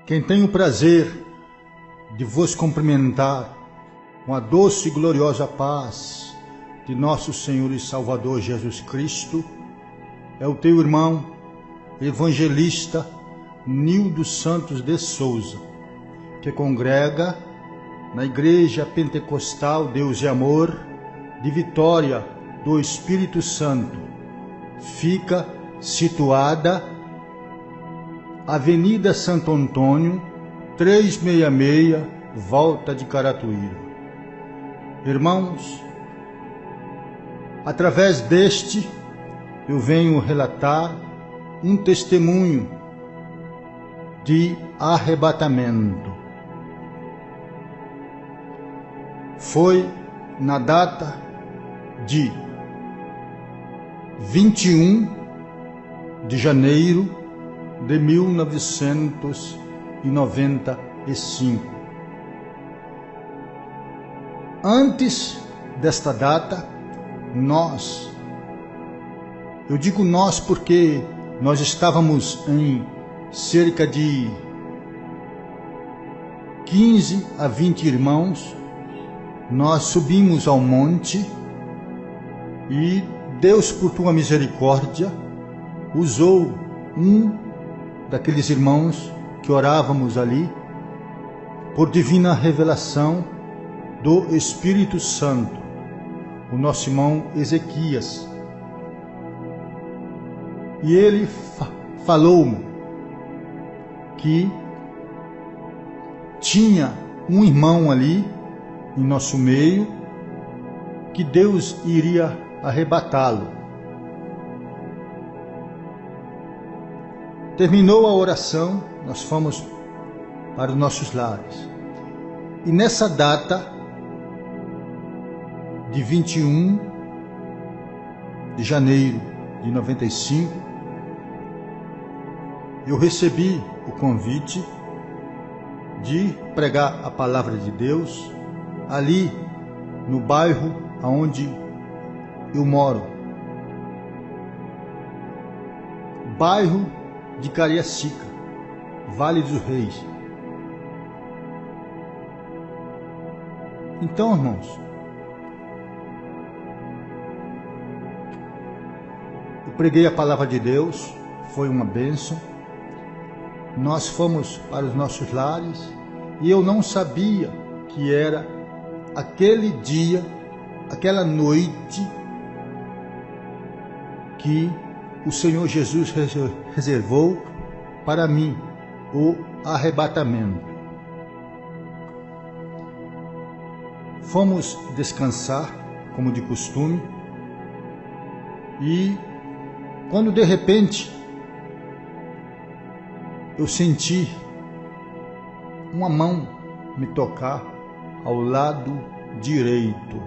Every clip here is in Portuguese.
Quem tem o prazer de vos cumprimentar com a doce e gloriosa paz de nosso Senhor e Salvador Jesus Cristo, é o teu irmão, evangelista Nildo Santos de Souza, que congrega na Igreja Pentecostal Deus e Amor de Vitória do Espírito Santo. Fica situada Avenida Santo Antônio, 366, Volta de Caratuíra. Irmãos, através deste eu venho relatar um testemunho de arrebatamento. Foi na data de 21 de janeiro de 1995. Antes desta data, eu digo nós porque nós estávamos em cerca de 15 a 20 irmãos. Nós subimos ao monte e Deus, por tua misericórdia, usou um daqueles irmãos que orávamos ali, por divina revelação do Espírito Santo, o nosso irmão Ezequias. E ele falou-me que tinha um irmão ali em nosso meio, que Deus iria arrebatá-lo. Terminou a oração, nós fomos para os nossos lares. E nessa data de 21 de janeiro de 95, eu recebi o convite de pregar a palavra de Deus ali no bairro onde eu moro, bairro de Cariacica, Vale dos Reis. Então, irmãos, eu preguei a palavra de Deus, foi uma bênção. Nós fomos para os nossos lares e eu não sabia que era aquele dia, aquela noite, que o Senhor Jesus reservou para mim o arrebatamento. Fomos descansar, como de costume, e quando de repente eu senti uma mão me tocar ao lado direito.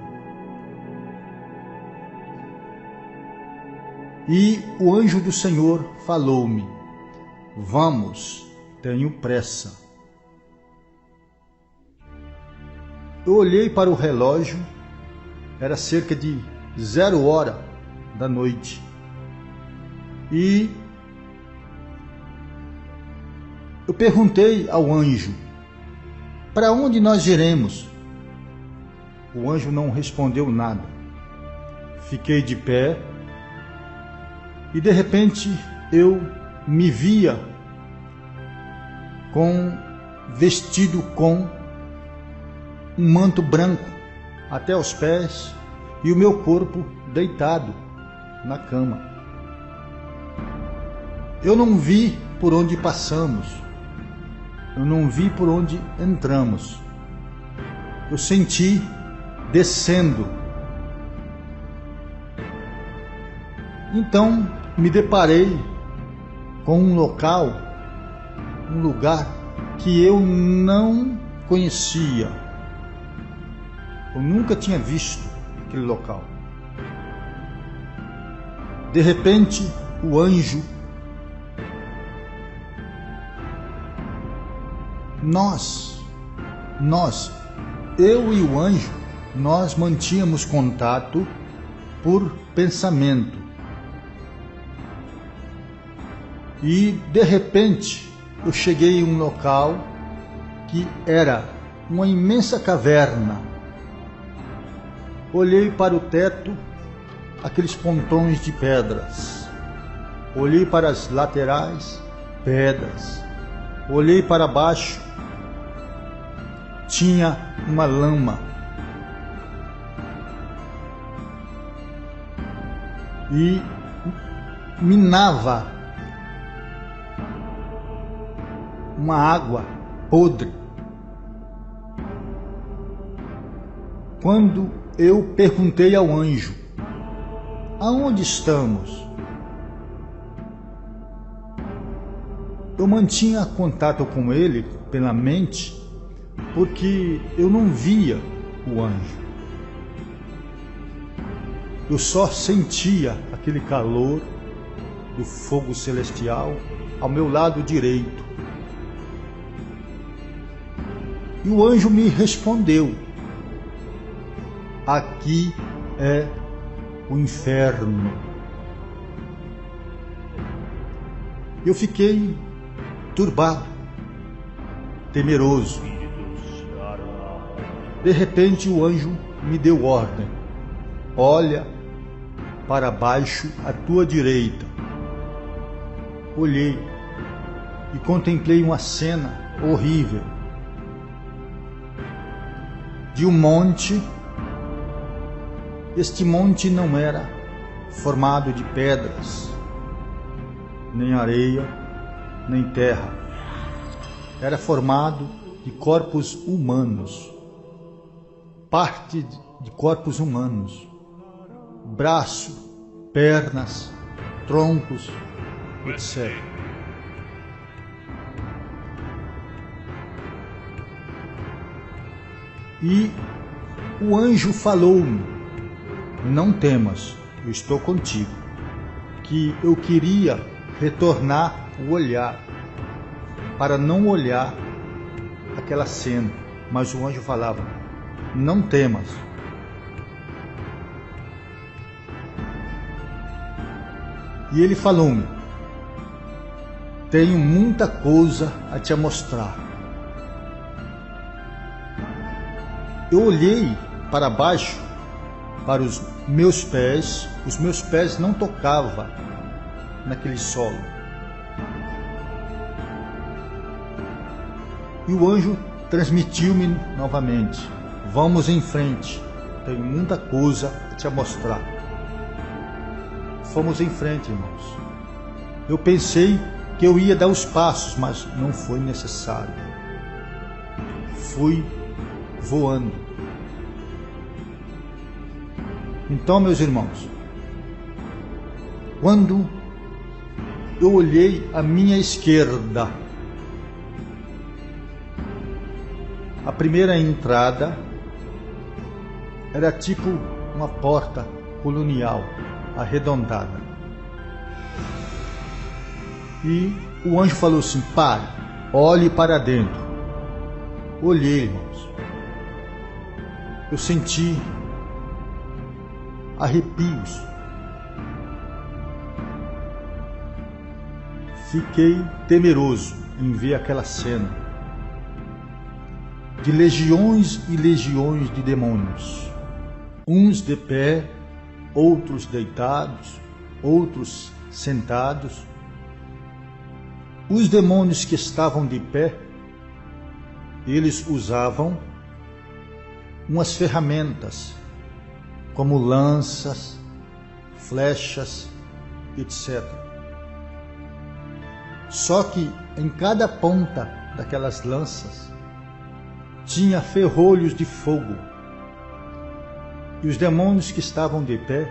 E o anjo do Senhor falou-me: vamos, tenho pressa. Eu olhei para o relógio, era cerca de 0h da noite. E eu perguntei ao anjo: para onde nós iremos? O anjo não respondeu nada. Fiquei de pé e de repente eu me via vestido com um manto branco até os pés e o meu corpo deitado na cama. Eu não vi por onde passamos, eu não vi por onde entramos. Eu senti descendo. Então me deparei com um lugar que eu não conhecia. Eu nunca tinha visto aquele local. De repente, o anjo, eu e o anjo, nós mantínhamos contato por pensamento. E de repente eu cheguei em um local que era uma imensa caverna. Olhei para o teto, aqueles pontões de pedras. Olhei para as laterais, pedras. Olhei para baixo, tinha uma lama. E minava uma água podre. Quando eu perguntei ao anjo: aonde estamos? Eu mantinha contato com ele pela mente, porque eu não via o anjo. Eu só sentia aquele calor do fogo celestial ao meu lado direito. E o anjo me respondeu: aqui é o inferno. Eu fiquei turbado, temeroso. De repente o anjo me deu ordem: olha para baixo à tua direita. Olhei e contemplei uma cena horrível de um monte. Este monte não era formado de pedras, nem areia, nem terra. Era formado de corpos humanos, parte de corpos humanos, braço, pernas, troncos, etc. E o anjo falou-me: não temas, eu estou contigo. Que eu queria retornar o olhar para não olhar aquela cena, mas o anjo falava: não temas. E ele falou-me: tenho muita coisa a te mostrar. Eu olhei para baixo, para os meus pés não tocavam naquele solo. E o anjo transmitiu-me novamente: vamos em frente, tenho muita coisa a te mostrar. Fomos em frente, irmãos. Eu pensei que eu ia dar os passos, mas não foi necessário. Fui voando. Então, meus irmãos, quando eu olhei à minha esquerda, a primeira entrada era tipo uma porta colonial, arredondada. E o anjo falou assim: pare, olhe para dentro. Olhei, irmãos. Eu senti arrepios. Fiquei temeroso em ver aquela cena de legiões e legiões de demônios, uns de pé, outros deitados, outros sentados. Os demônios que estavam de pé, eles usavam umas ferramentas, como lanças, flechas, etc. Só que em cada ponta daquelas lanças tinha ferrolhos de fogo. E os demônios que estavam de pé,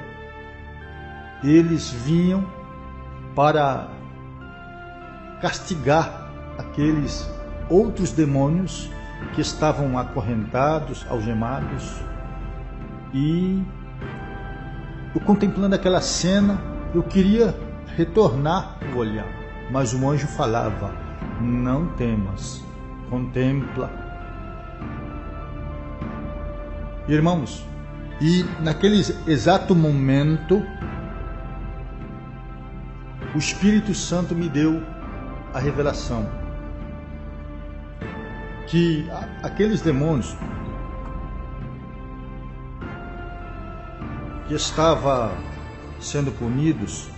eles vinham para castigar aqueles outros demônios que estavam acorrentados, algemados. E eu, contemplando aquela cena, eu queria retornar o olhar, mas o anjo falava: não temas, contempla. Irmãos, e naquele exato momento, o Espírito Santo me deu a revelação: que aqueles demônios que estavam sendo punidos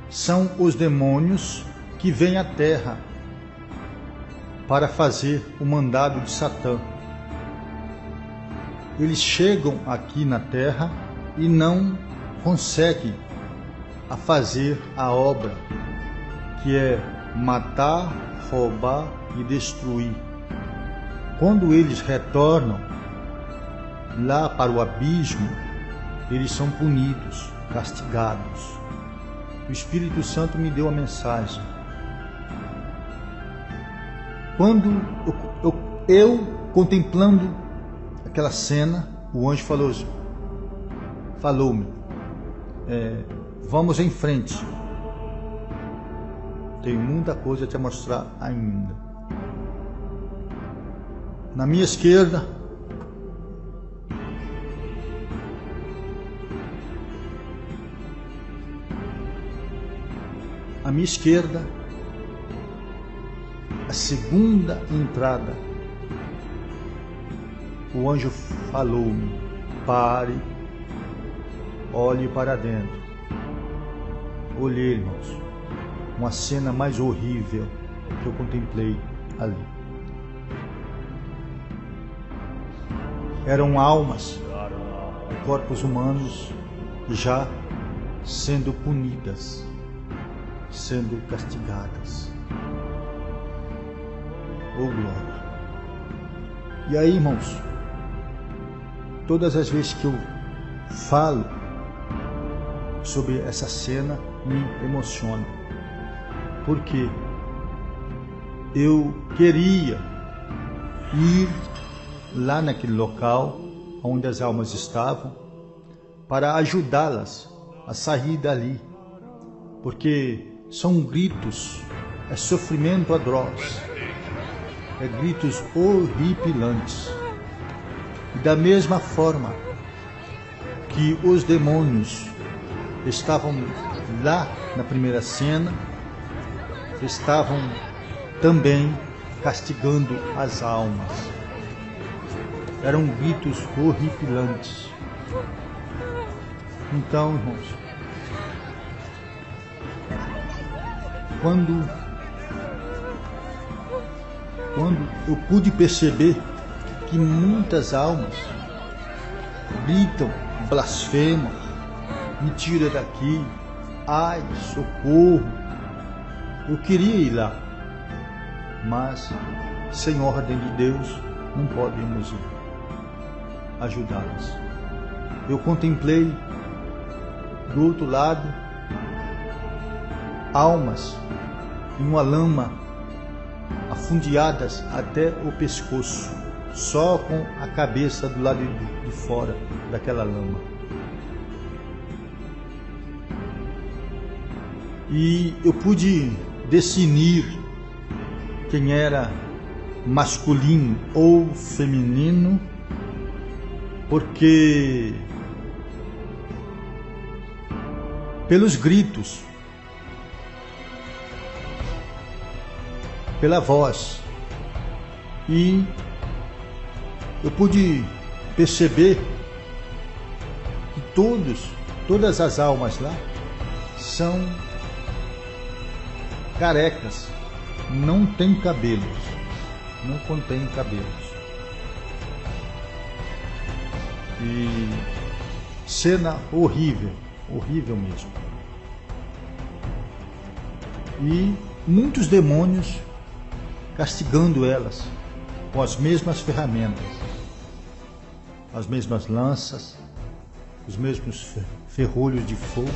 são os demônios que vêm à terra para fazer o mandado de Satã. Eles chegam aqui na terra e não conseguem a fazer a obra, que é matar, roubar e destruir. Quando eles retornam lá para o abismo, eles são punidos, castigados. O Espírito Santo me deu a mensagem. Quando eu contemplando aquela cena, o anjo falou-me, vamos em frente. Tenho muita coisa a te mostrar ainda. Na minha esquerda, a segunda entrada, o anjo falou-me, pare, olhe para dentro. Olhei, irmãos, uma cena mais horrível que eu contemplei ali. Eram almas e corpos humanos já sendo punidas, sendo castigadas. Oh glória! E aí, irmãos, todas as vezes que eu falo sobre essa cena, me emociona, porque eu queria ir lá naquele local onde as almas estavam para ajudá-las a sair dali, porque são gritos, é sofrimento atroz, é gritos horripilantes. E da mesma forma que os demônios estavam lá na primeira cena, estavam também castigando as almas. Eram gritos horripilantes. Então, irmãos, quando eu pude perceber que muitas almas gritam, blasfemam, me tira daqui, ai, socorro, eu queria ir lá, mas sem ordem de Deus não podemos ir ajudá-las. Eu contemplei do outro lado almas em uma lama, afundeadas até o pescoço, só com a cabeça do lado de fora daquela lama. E eu pude discernir quem era masculino ou feminino, porque pelos gritos, pela voz, e eu pude perceber que todas as almas lá são carecas, não tem cabelos, não contém cabelos. E cena horrível, horrível mesmo. E muitos demônios castigando elas com as mesmas ferramentas, as mesmas lanças, os mesmos ferrolhos de fogo,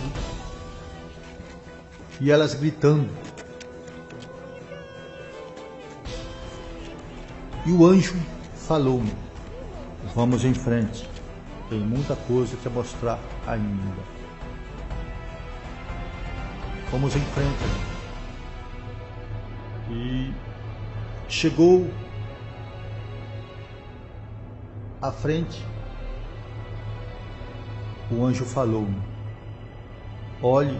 e elas gritando. E o anjo falou-me, vamos em frente, tem muita coisa para mostrar ainda. Vamos em frente. E chegou à frente, o anjo falou-me, olhe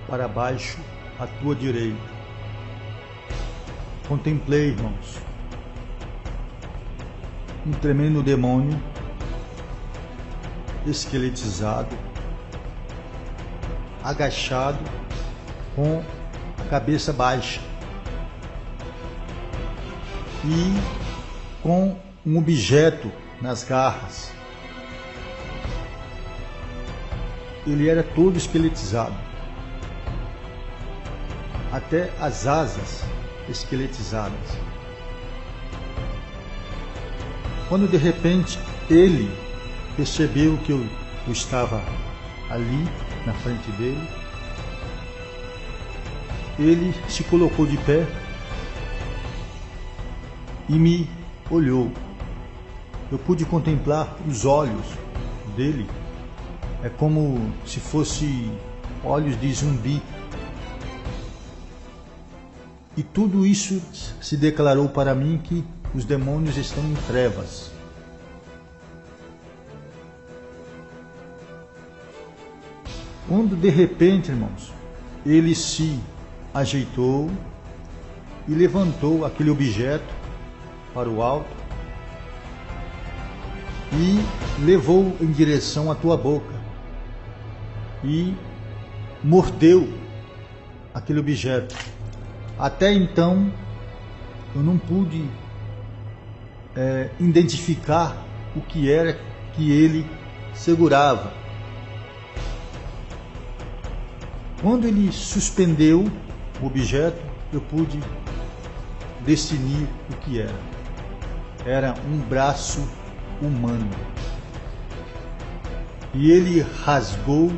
para baixo à tua direita. contemplei, irmãos, um tremendo demônio esqueletizado, agachado, com a cabeça baixa e com um objeto nas garras. Ele era todo esqueletizado, até as asas esqueletizadas. Quando de repente ele percebeu que eu estava ali na frente dele, ele se colocou de pé e me olhou. Eu pude contemplar os olhos dele, é como se fosse olhos de zumbi. E tudo isso se declarou para mim que os demônios estão em trevas. Quando de repente, irmãos, ele se ajeitou e levantou aquele objeto para o alto e levou em direção à tua boca e mordeu aquele objeto. Até então eu não pude identificar o que era que ele segurava. Quando ele suspendeu o objeto, eu pude discernir o que era. Era um braço humano. E ele rasgou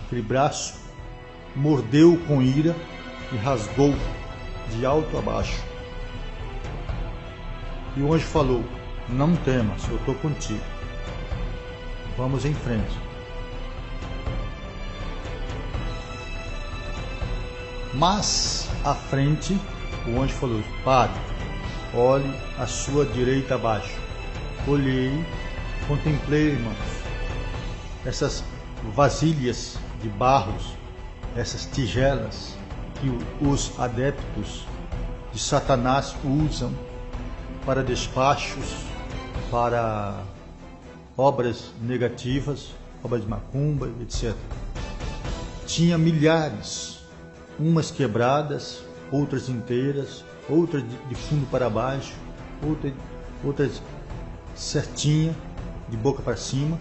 aquele braço, mordeu com ira e rasgou de alto a baixo. E o anjo falou: não temas, eu estou contigo. Vamos em frente. Mas à frente o anjo falou: pare, olhe à sua direita abaixo. Olhei, contemplei, irmãos, essas vasilhas de barros, essas tigelas que os adeptos de Satanás usam para despachos, para obras negativas, obras de macumba, etc. Tinha milhares, umas quebradas, outras inteiras, outras de fundo para baixo, outras certinha, de boca para cima.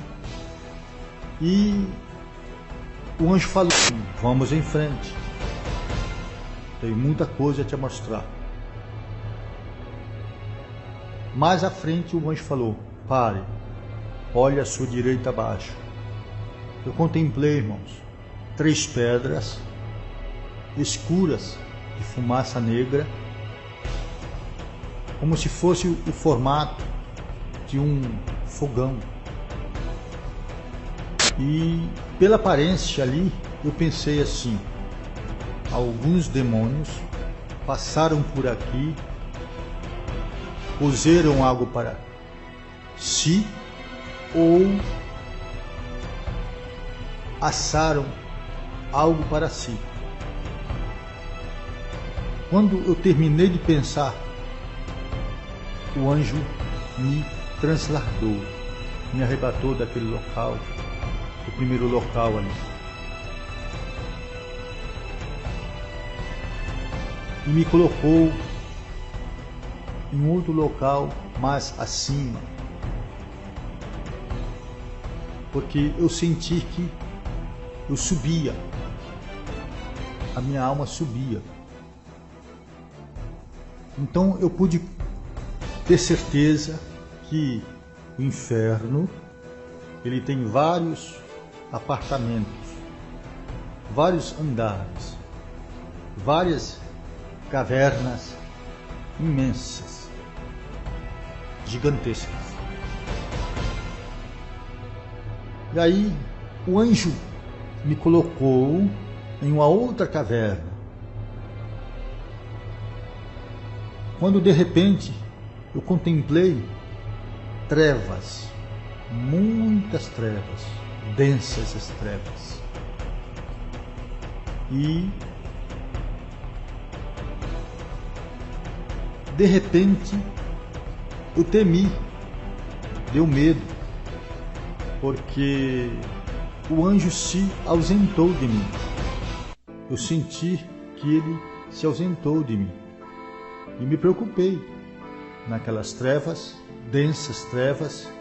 E o anjo falou: vamos em frente, tem muita coisa a te mostrar. Mais à frente o anjo falou: pare, olhe à sua direita abaixo. Eu contemplei, irmãos, 3 pedras escuras de fumaça negra, como se fosse o formato de um fogão. E pela aparência ali, eu pensei assim: alguns demônios passaram por aqui, puseram algo para si ou assaram algo para si. Quando eu terminei de pensar, o anjo me transladou, me arrebatou daquele local, do primeiro local ali, e me colocou em outro local mais acima, porque eu senti que eu subia, a minha alma subia. Então eu pude ter certeza que o inferno, ele tem vários apartamentos, vários andares, várias cavernas imensas, gigantescas. E aí o anjo me colocou em uma outra caverna. Quando de repente eu contemplei trevas, muitas trevas, densas as trevas. E De repente, eu temi, deu medo, porque o anjo se ausentou de mim. Eu senti que ele se ausentou de mim e me preocupei. Naquelas trevas, densas trevas,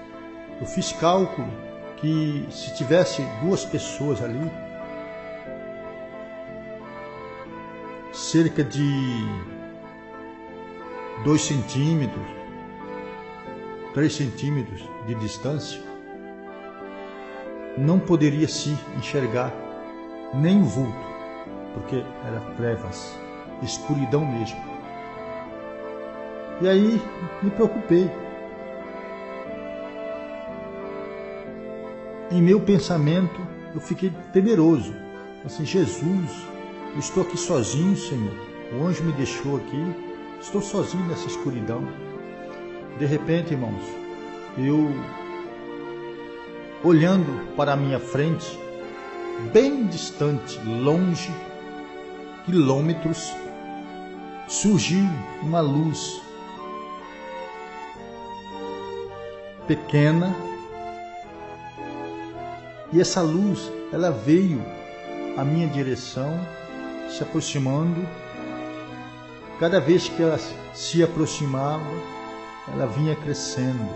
eu fiz cálculo que se tivesse 2 pessoas ali, cerca de 2 centímetros, 3 centímetros de distância, não poderia se enxergar nem o vulto, porque era trevas, escuridão mesmo. E aí me preocupei. Em meu pensamento eu fiquei temeroso. Assim, Jesus, eu estou aqui sozinho, Senhor. O anjo me deixou aqui, estou sozinho nessa escuridão. De repente, irmãos, eu, olhando para a minha frente, bem distante, longe, quilômetros, surgiu uma luz pequena, e essa luz, ela veio à minha direção, se aproximando. Cada vez que ela se aproximava, ela vinha crescendo.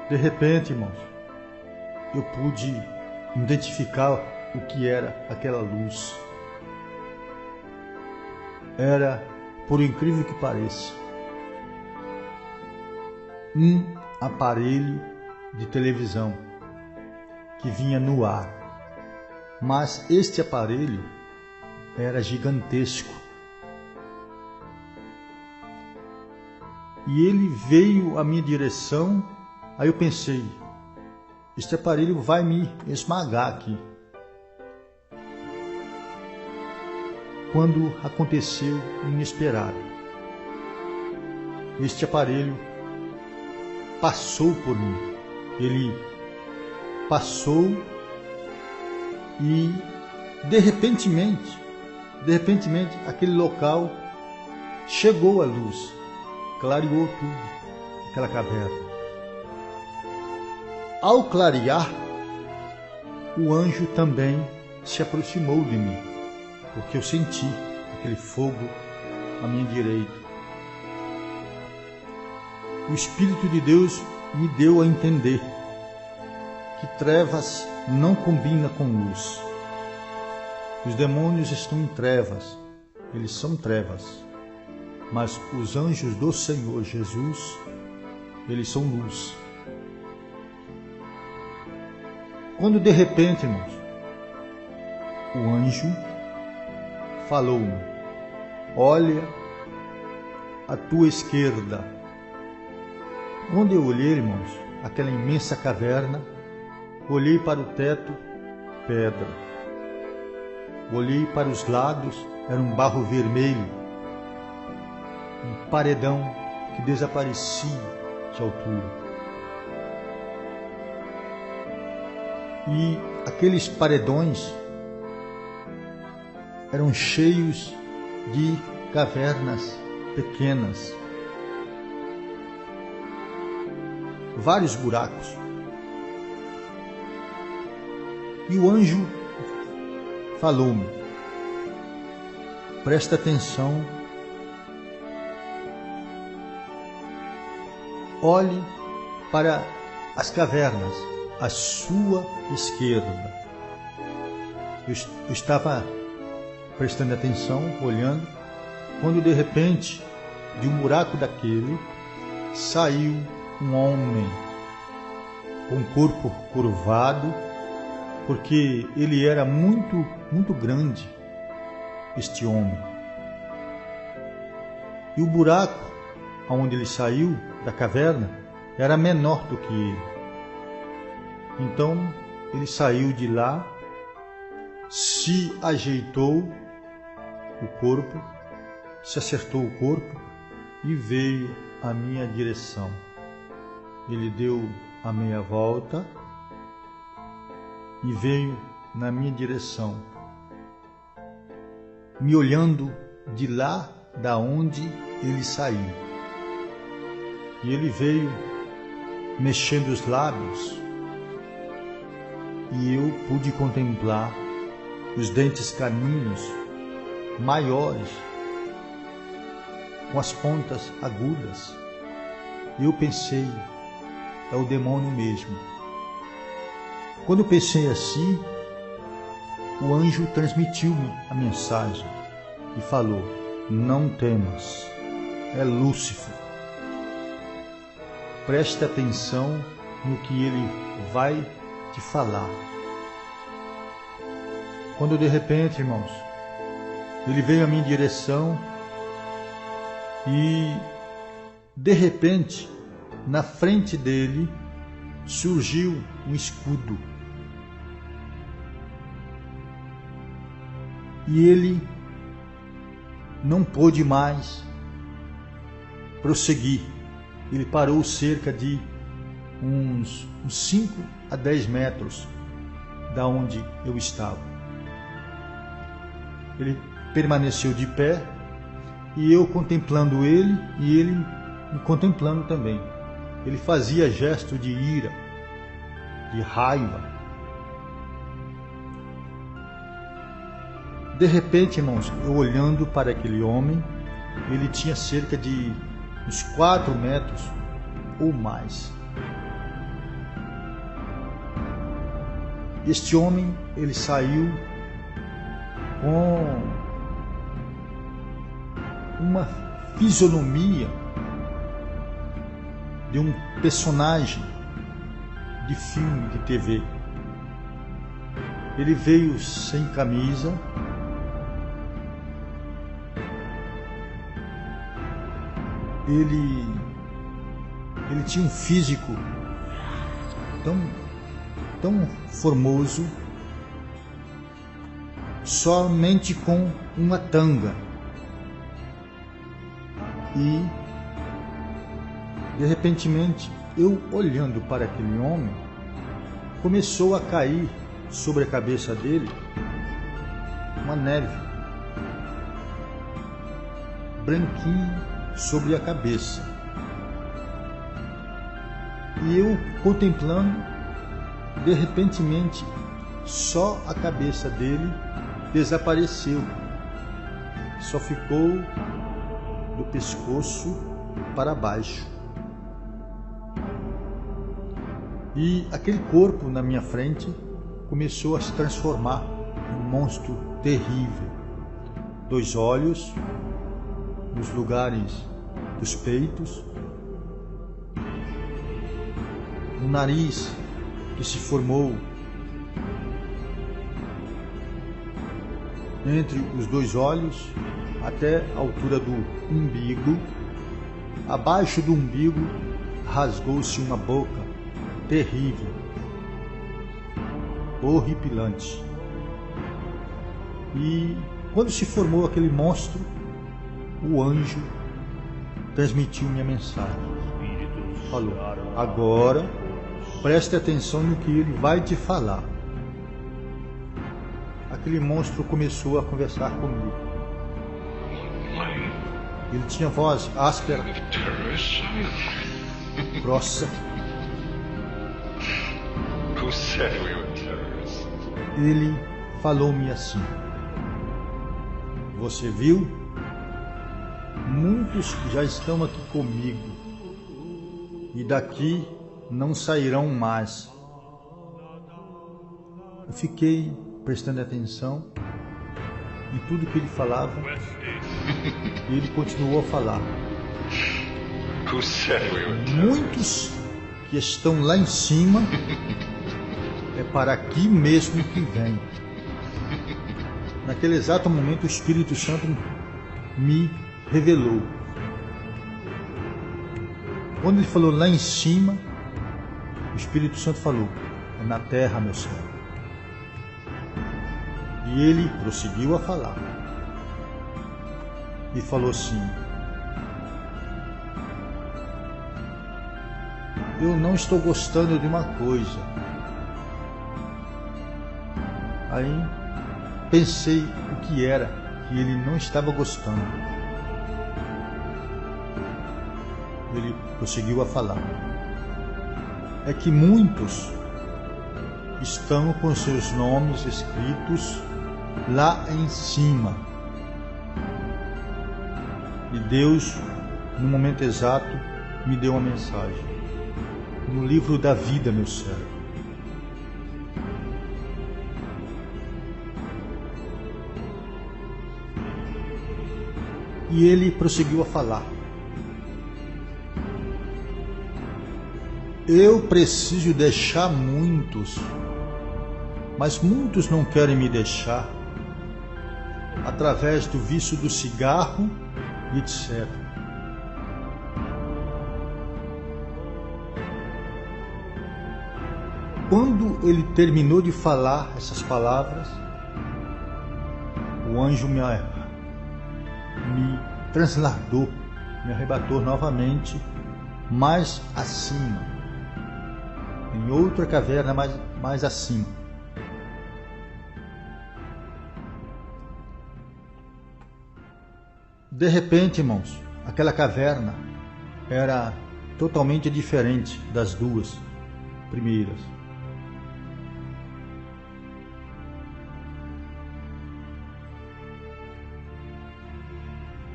De repente, irmãos, eu pude identificar o que era aquela luz. Era, por incrível que pareça, um aparelho de televisão que vinha no ar. Mas este aparelho era gigantesco. E ele veio à minha direção. Aí eu pensei, este aparelho vai me esmagar aqui. Quando aconteceu o inesperado, este aparelho passou por mim. Ele passou e de repentemente, aquele local chegou a luz, clareou tudo, aquela caverna. Ao clarear, o anjo também se aproximou de mim, porque eu senti aquele fogo à minha direita. O Espírito de Deus me deu a entender que trevas não combina com luz. Os demônios estão em trevas, eles são trevas, mas os anjos do Senhor Jesus, eles são luz. Quando de repente, irmãos, o anjo falou-me: olha à tua esquerda. Quando eu olhei, irmãos, aquela imensa caverna, olhei para o teto, pedra. Olhei para os lados, era um barro vermelho, um paredão que desaparecia de altura. E aqueles paredões eram cheios de cavernas pequenas, vários buracos. E o anjo falou-me: presta atenção, olhe para as cavernas à sua esquerda. Eu estava prestando atenção, olhando, quando de repente, de um buraco daquele, saiu um homem com o corpo curvado, porque ele era muito grande, este homem. E o buraco onde ele saiu da caverna era menor do que ele. Então ele saiu de lá, se ajeitou o corpo, se acertou o corpo e veio à minha direção. Ele deu a meia volta e veio na minha direção, me olhando de lá da onde ele saiu. E ele veio mexendo os lábios e eu pude contemplar os dentes caninos maiores, com as pontas agudas. E eu pensei, é o demônio mesmo. Quando eu pensei assim, o anjo transmitiu-me a mensagem e falou: não temas, é Lúcifer. Preste atenção no que ele vai te falar. Quando de repente, irmãos, ele veio à minha direção e de repente, na frente dele surgiu um escudo. E ele não pôde mais prosseguir. Ele parou cerca de uns 5 a 10 metros da onde eu estava. Ele permaneceu de pé e eu contemplando ele e ele me contemplando também. Ele fazia gesto de ira, de raiva. De repente, irmãos, eu olhando para aquele homem, ele tinha cerca de uns 4 metros ou mais. Este homem, ele saiu com uma fisionomia de um personagem de filme de TV. Ele veio sem camisa, ele tinha um físico tão formoso, somente com uma tanga. E de repentemente, eu olhando para aquele homem, começou a cair sobre a cabeça dele uma neve branquinha sobre a cabeça. E eu contemplando, de repentemente, só a cabeça dele desapareceu. Só ficou do pescoço para baixo. E aquele corpo na minha frente começou a se transformar num monstro terrível. 2 olhos nos lugares dos peitos, um nariz que se formou entre os 2 olhos até a altura do umbigo. Abaixo do umbigo rasgou-se uma boca terrível, horripilante. E quando se formou aquele monstro, o anjo transmitiu minha mensagem. Falou: agora preste atenção no que ele vai te falar. Aquele monstro começou a conversar comigo. Ele tinha voz áspera, grossa. Ele falou-me assim: você viu? Muitos já estão aqui comigo e daqui não sairão mais. Eu fiquei prestando atenção em tudo que ele falava e ele continuou a falar. Muitos que estão lá em cima é para aqui mesmo que vem. Naquele exato momento o Espírito Santo me revelou. Quando ele falou lá em cima, o Espírito Santo falou: é na terra, meu Senhor. E ele prosseguiu a falar. E falou assim: eu não estou gostando de uma coisa. Aí pensei o que era e ele não estava gostando. Ele prosseguiu a falar: é que muitos estão com seus nomes escritos lá em cima. E Deus, no momento exato, me deu uma mensagem. No livro da vida, meu servo. E ele prosseguiu a falar: eu preciso deixar muitos, mas muitos não querem me deixar, através do vício do cigarro e etc. Quando ele terminou de falar essas palavras, o anjo me transladou, me arrebatou novamente, mais acima, em outra caverna mais acima. De repente, irmãos, aquela caverna era totalmente diferente das duas primeiras.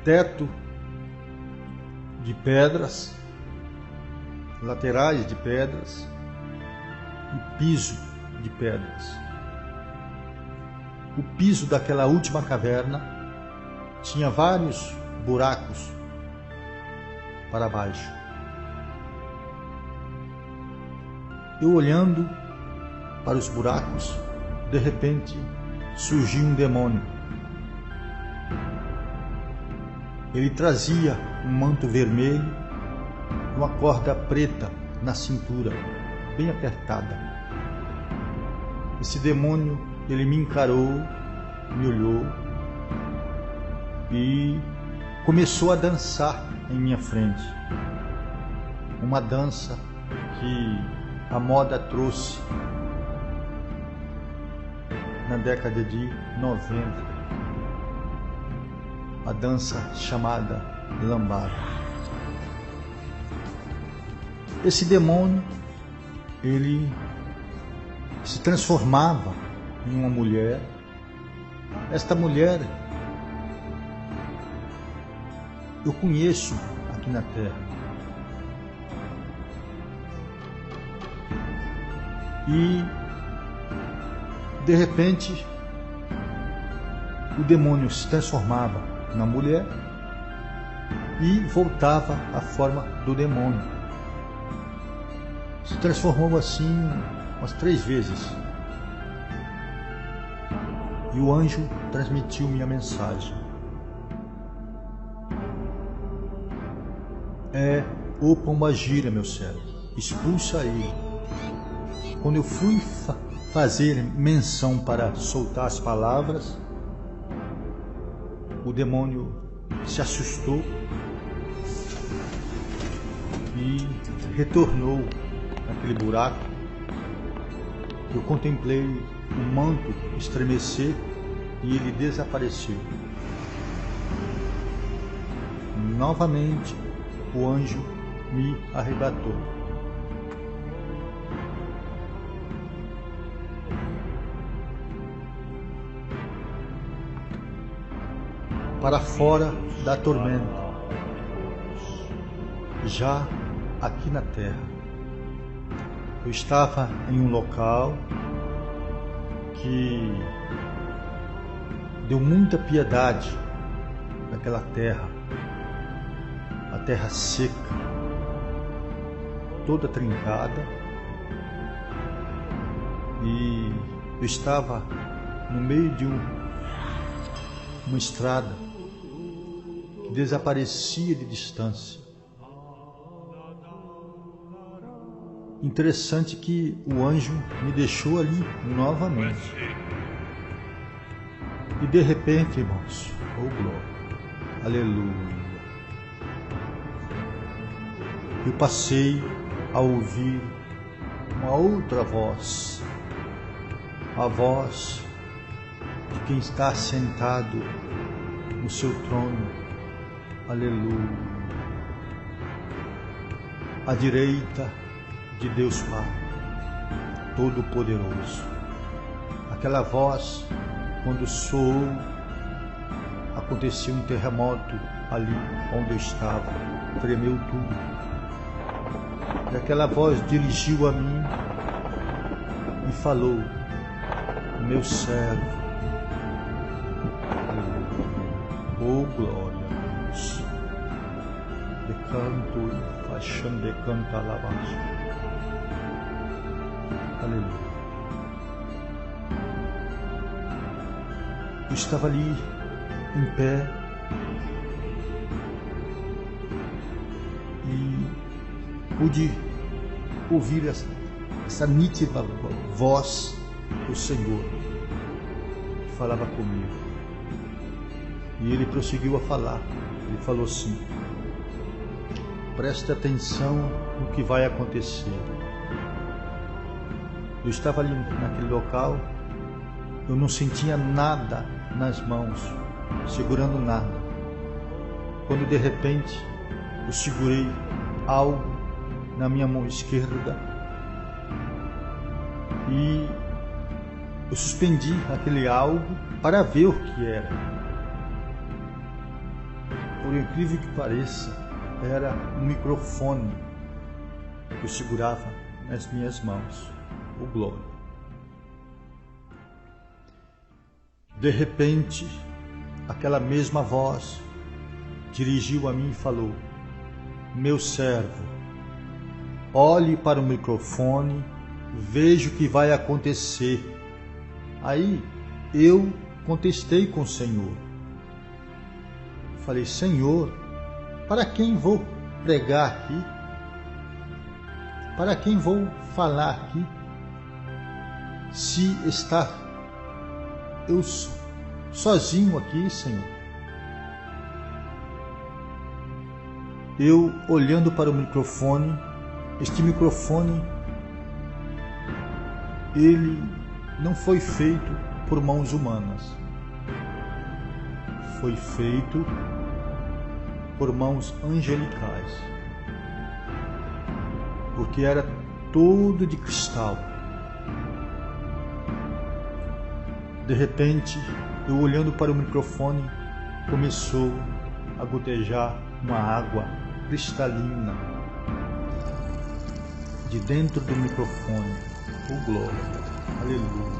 Teto de pedras, laterais de pedras e piso de pedras. O piso daquela última caverna tinha vários buracos para baixo. Eu olhando para os buracos, de repente surgiu um demônio. Ele trazia um manto vermelho, uma corda preta na cintura, bem apertada. Esse demônio, ele me encarou, me olhou e começou a dançar em minha frente. Uma dança que a moda trouxe na década de 90. A dança chamada lambada. Esse demônio, ele se transformava em uma mulher. Esta mulher eu conheço aqui na Terra. E de repente o demônio se transformava na mulher e voltava à forma do demônio. Se transformou assim umas 3 vezes. E o anjo transmitiu minha mensagem. É o pombagira, meu servo, expulsa ele. Quando eu fui fazer menção para soltar as palavras, o demônio se assustou e retornou naquele buraco. Eu contemplei o manto estremecer e ele desapareceu. Novamente, o anjo me arrebatou. Para fora da tormenta, já aqui na terra. Eu estava em um local que deu muita piedade naquela terra, a terra seca, toda trincada, e eu estava no meio de uma estrada que desaparecia de distância. Interessante que o anjo me deixou ali novamente. E de repente, irmãos, oh glória, aleluia, eu passei a ouvir uma outra voz, a voz de quem está sentado no seu trono. Aleluia. À direita de Deus Pai Todo-Poderoso. Aquela voz, quando soou, aconteceu um terremoto ali onde eu estava, tremeu tudo. E aquela voz dirigiu a mim e falou: meu servo. Oh, glória a Deus. De canto e faixão de canto alabança. Aleluia. Eu estava ali em pé e pude ouvir essa nítida voz do Senhor que falava comigo. E ele prosseguiu a falar. Ele falou assim: preste atenção no que vai acontecer. Eu estava ali naquele local, eu não sentia nada nas mãos, segurando nada. Quando de repente eu segurei algo na minha mão esquerda e eu suspendi aquele algo para ver o que era. Por incrível que pareça, era um microfone que eu segurava nas minhas mãos. O glória. De repente, aquela mesma voz dirigiu a mim e falou: meu servo, olhe para o microfone, veja o que vai acontecer. Aí eu contestei com o Senhor. Falei: Senhor, para quem vou pregar aqui? Para quem vou falar aqui? Se está eu sozinho aqui, Senhor. Eu olhando para o microfone, este microfone, ele não foi feito por mãos humanas. Foi feito por mãos angelicais, porque era todo de cristal. De repente, eu olhando para o microfone, começou a gotejar uma água cristalina de dentro do microfone. Oh, glória! Aleluia!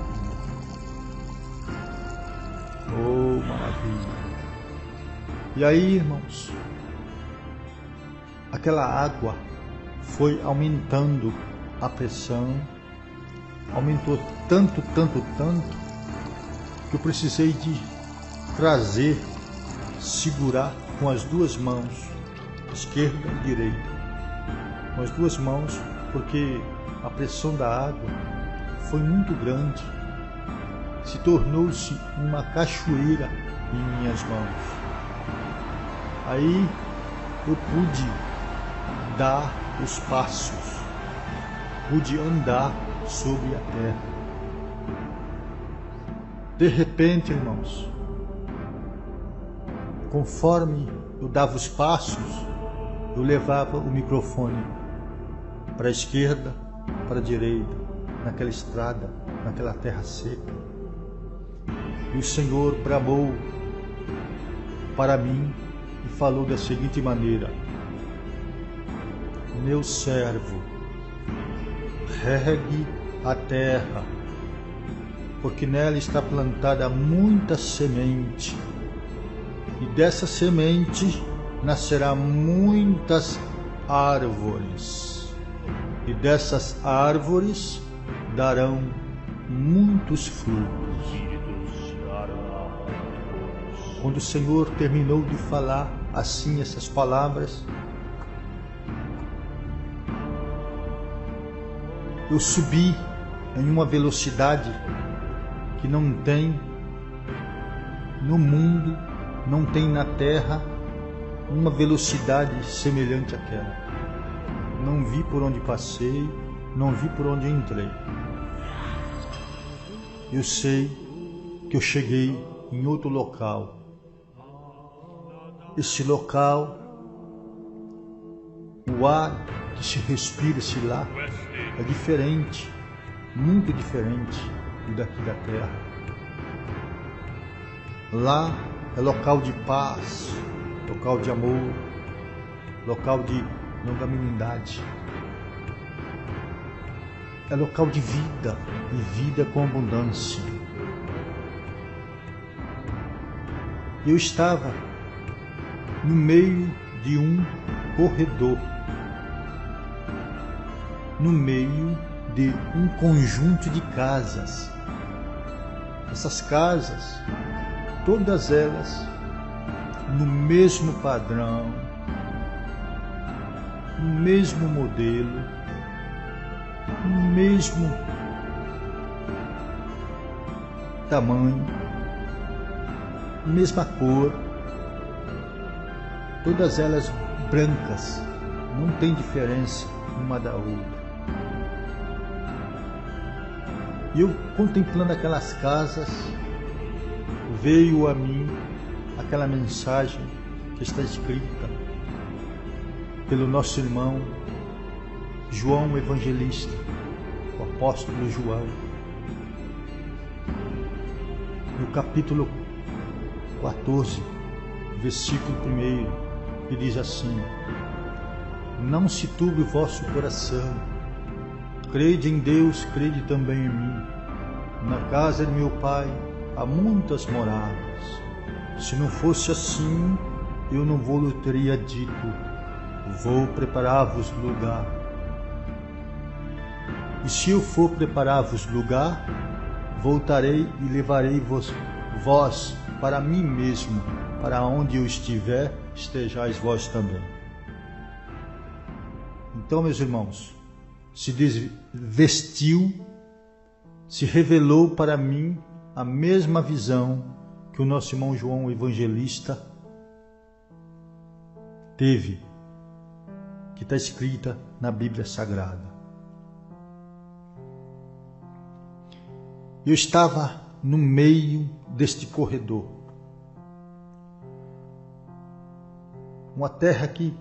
Oh, maravilha! E aí, irmãos, aquela água foi aumentando a pressão, aumentou tanto, que eu precisei de trazer, segurar com as duas mãos, esquerda e direita, com as duas mãos, porque a pressão da água foi muito grande, se tornou-se uma cachoeira em minhas mãos. Aí eu pude dar os passos, pude andar sobre a terra. De repente, irmãos, conforme eu dava os passos, eu levava o microfone para a esquerda, para a direita, naquela estrada, naquela terra seca. E o Senhor bramou para mim e falou da seguinte maneira: meu servo, regue a terra, porque nela está plantada muita semente, e dessa semente nascerá muitas árvores, e dessas árvores darão muitos frutos. Quando o Senhor terminou de falar assim essas palavras, eu subi em uma velocidade que não tem no mundo, não tem na terra, uma velocidade semelhante àquela. Não vi por onde passei, não vi por onde entrei. Eu sei que eu cheguei em outro local, esse local, o ar que se respira-se lá é diferente, muito diferente do daqui da terra. Lá é local de paz, local de amor, local de longanimidade. É local de vida, e vida com abundância. Eu estava no meio de um corredor, no meio de um conjunto de casas. Essas casas, todas elas no mesmo padrão, no mesmo modelo, no mesmo tamanho, mesma cor, todas elas brancas, não tem diferença uma da outra. E eu, contemplando aquelas casas, veio a mim aquela mensagem que está escrita pelo nosso irmão João Evangelista, o apóstolo João, no capítulo 14, versículo 1, que diz assim: não se turbe o vosso coração, crede em Deus, crede também em mim. Na casa de meu pai há muitas moradas. Se não fosse assim, eu não vou teria dito: vou preparar-vos lugar. E se eu for preparar-vos lugar, voltarei e levarei vós para mim mesmo, para onde eu estiver, estejais vós também. Então, meus irmãos, se desvestiu, se revelou para mim a mesma visão que o nosso irmão João Evangelista teve, que está escrita na Bíblia Sagrada. Eu estava no meio deste corredor, uma terra que,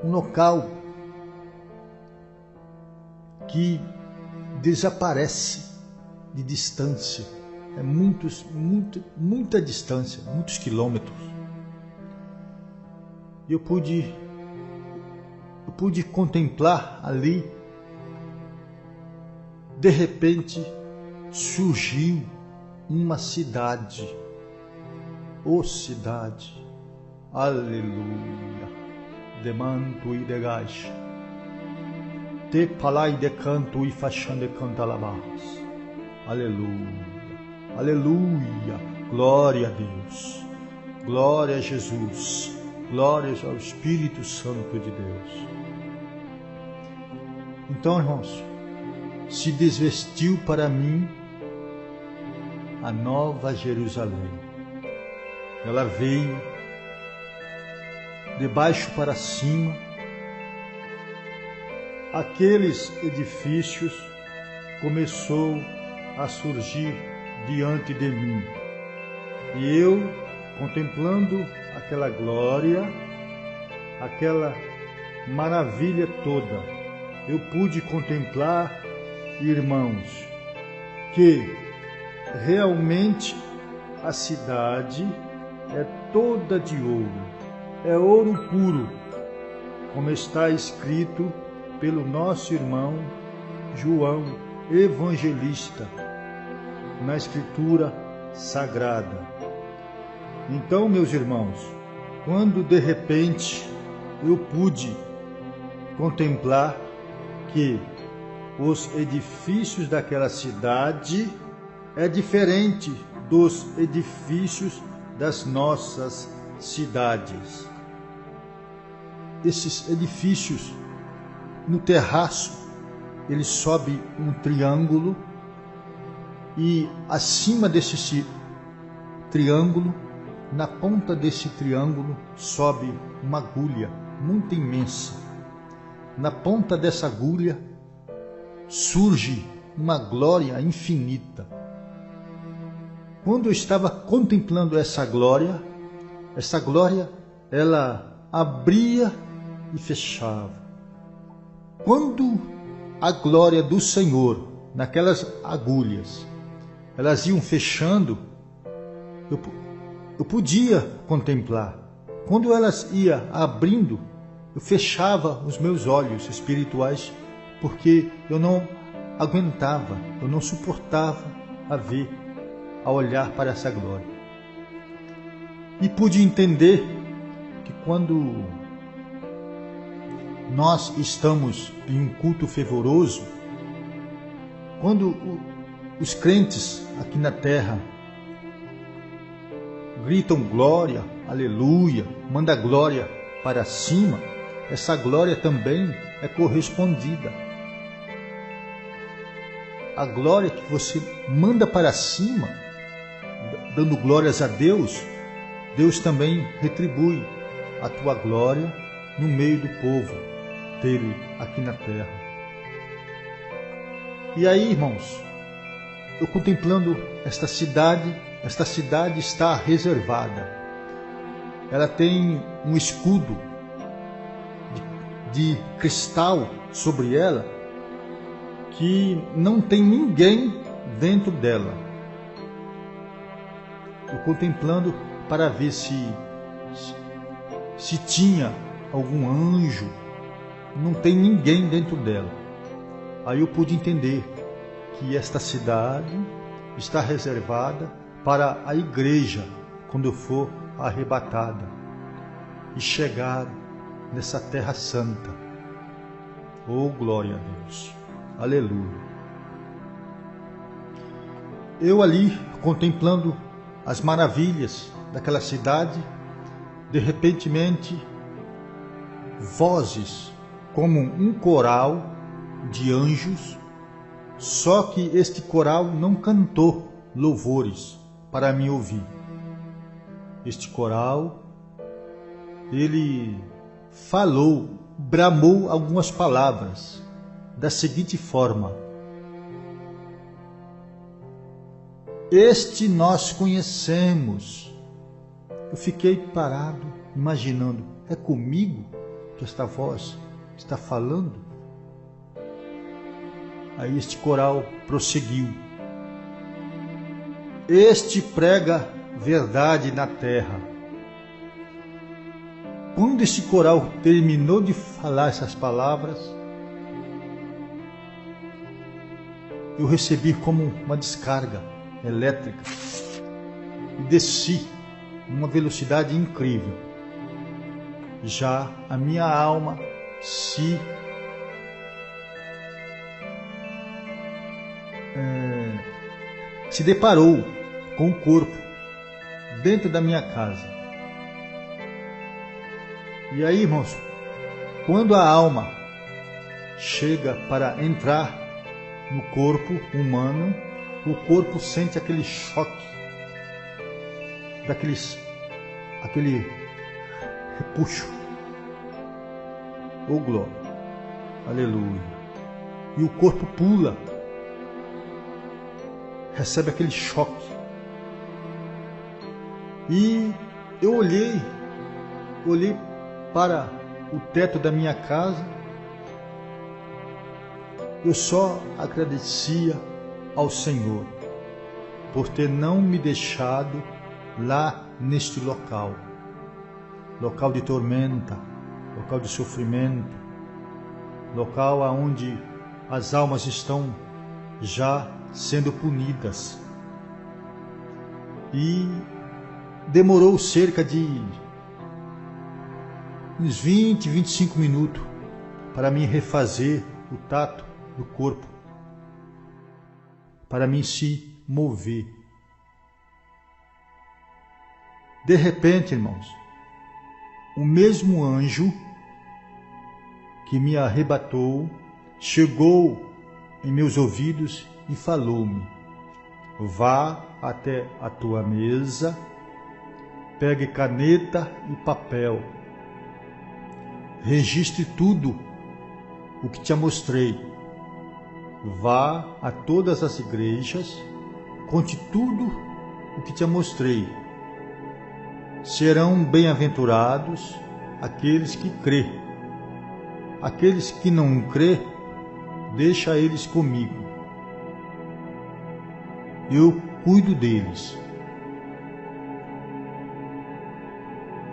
um local que desaparece de distância, é muita distância, muitos quilômetros. Eu pude contemplar ali. De repente surgiu uma cidade, cidade, aleluia, de manto e de gás, te palai de canto e faixão de cantalabás, aleluia, aleluia, glória a Deus, glória a Jesus, glórias ao Espírito Santo de Deus. Então, irmãos, se desvestiu para mim a nova Jerusalém. Ela veio de baixo para cima. Aqueles edifícios começou a surgir diante de mim. E eu, contemplando aquela glória, aquela maravilha toda, eu pude contemplar, irmãos, que realmente a cidade é toda de ouro, é ouro puro, como está escrito pelo nosso irmão João Evangelista na Escritura Sagrada. Então, meus irmãos, quando de repente eu pude contemplar que os edifícios daquela cidade é diferente dos edifícios das nossas cidades. Esses edifícios, no terraço, ele sobe um triângulo e acima desse triângulo, na ponta desse triângulo, sobe uma agulha muito imensa. Na ponta dessa agulha surge uma glória infinita. quando eu estava contemplando essa glória, ela abria e fechava. Quando a glória do Senhor, naquelas agulhas, elas iam fechando, eu podia contemplar. Quando elas iam abrindo, eu fechava os meus olhos espirituais, porque eu não aguentava, eu não suportava a olhar para essa glória. E pude entender que quando nós estamos em um culto fervoroso, quando os crentes aqui na terra gritam glória, aleluia, manda glória para cima, essa glória também é correspondida. A glória que você manda para cima, dando glórias a Deus, Deus também retribui a tua glória no meio do povo dele aqui na terra. E aí, irmãos, eu contemplando esta cidade está reservada. Ela tem um escudo de cristal sobre ela, que não tem ninguém dentro dela. Eu contemplando para ver se tinha algum anjo. Não tem ninguém dentro dela. Aí eu pude entender que esta cidade está reservada para a igreja quando eu for arrebatada e chegar nessa terra santa. Oh, glória a Deus! Aleluia! Eu ali contemplando as maravilhas daquela cidade, de repentemente vozes como um coral de anjos, só que este coral não cantou louvores para me ouvir. Este coral, ele falou, bramou algumas palavras da seguinte forma: este nós conhecemos. Eu fiquei parado, imaginando, é comigo que esta voz está falando? Aí este coral prosseguiu: este prega verdade na terra. Quando este coral terminou de falar essas palavras, eu recebi como uma descarga elétrica e desci numa velocidade incrível. Já a minha alma se deparou com o corpo dentro da minha casa. E aí, irmãos, quando a alma chega para entrar no corpo humano, o corpo sente aquele choque, aquele repuxo. Oh, glória! Aleluia! E o corpo pula, recebe aquele choque. E eu olhei para o teto da minha casa. Eu só agradecia ao Senhor por ter não me deixado lá neste local de tormenta, local de sofrimento, local onde as almas estão já sendo punidas. E demorou cerca de uns 20, 25 minutos para mim refazer o tato do corpo, para mim se mover. De repente, irmãos, o mesmo anjo que me arrebatou chegou em meus ouvidos e falou-me: vá até a tua mesa, pegue caneta e papel, registre tudo o que te mostrei, vá a todas as igrejas, conte tudo o que te mostrei. Serão bem-aventurados aqueles que crê. Aqueles que não crê, deixa eles comigo. Eu cuido deles.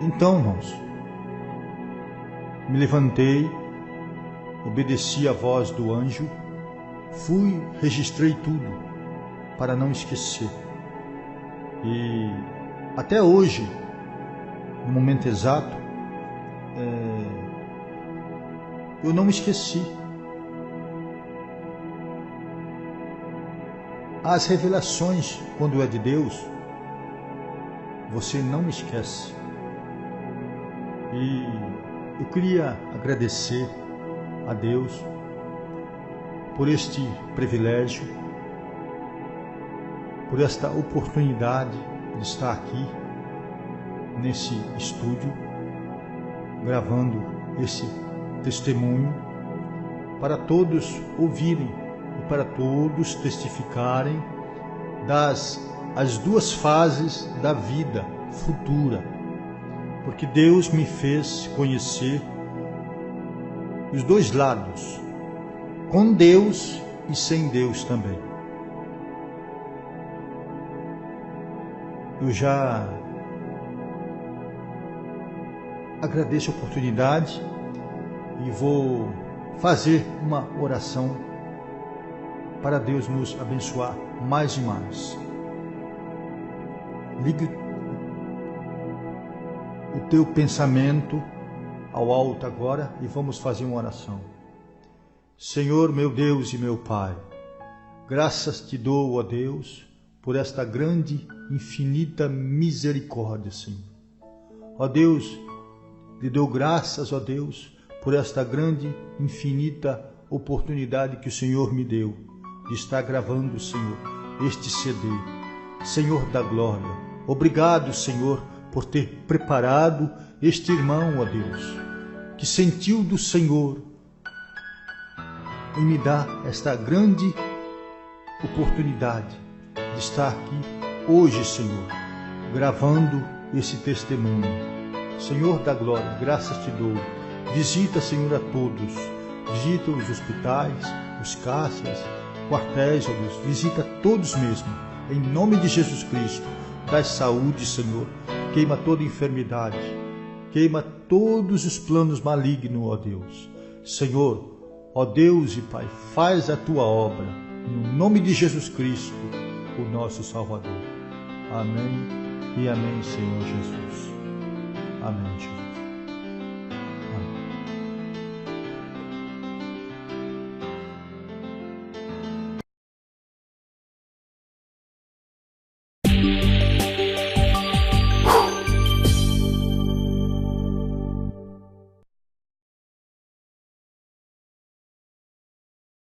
Então, irmãos, me levantei, obedeci à voz do anjo, registrei tudo para não esquecer. E até hoje, no momento exato, eu não me esqueci. As revelações, quando é de Deus, você não esquece. E eu queria agradecer a Deus por este privilégio, por esta oportunidade de estar aqui nesse estúdio, gravando esse testemunho para todos ouvirem e para todos testificarem as duas fases da vida futura, porque Deus me fez conhecer os dois lados, com Deus e sem Deus também. Eu já agradeço a oportunidade e vou fazer uma oração para Deus nos abençoar mais e mais. Ligue o teu pensamento ao alto agora e vamos fazer uma oração. Senhor, meu Deus e meu Pai, graças te dou, ó Deus, por esta grande, infinita misericórdia, Senhor. Ó Deus, lhe dou graças, ó Deus, por esta grande, infinita oportunidade que o Senhor me deu de estar gravando, Senhor, este CD. Senhor da glória, obrigado, Senhor, por ter preparado este irmão, ó Deus, que sentiu do Senhor em me dar esta grande oportunidade de estar aqui hoje, Senhor, gravando esse testemunho. Senhor da glória, graças te dou. Visita, Senhor, a todos. Visita os hospitais, os caixas, quartéis, ó Deus. Visita todos mesmo. Em nome de Jesus Cristo, dai saúde, Senhor. Queima toda enfermidade. Queima todos os planos malignos, ó Deus. Senhor, ó Deus e Pai, faz a tua obra. No nome de Jesus Cristo, o nosso Salvador. Amém e amém, Senhor Jesus.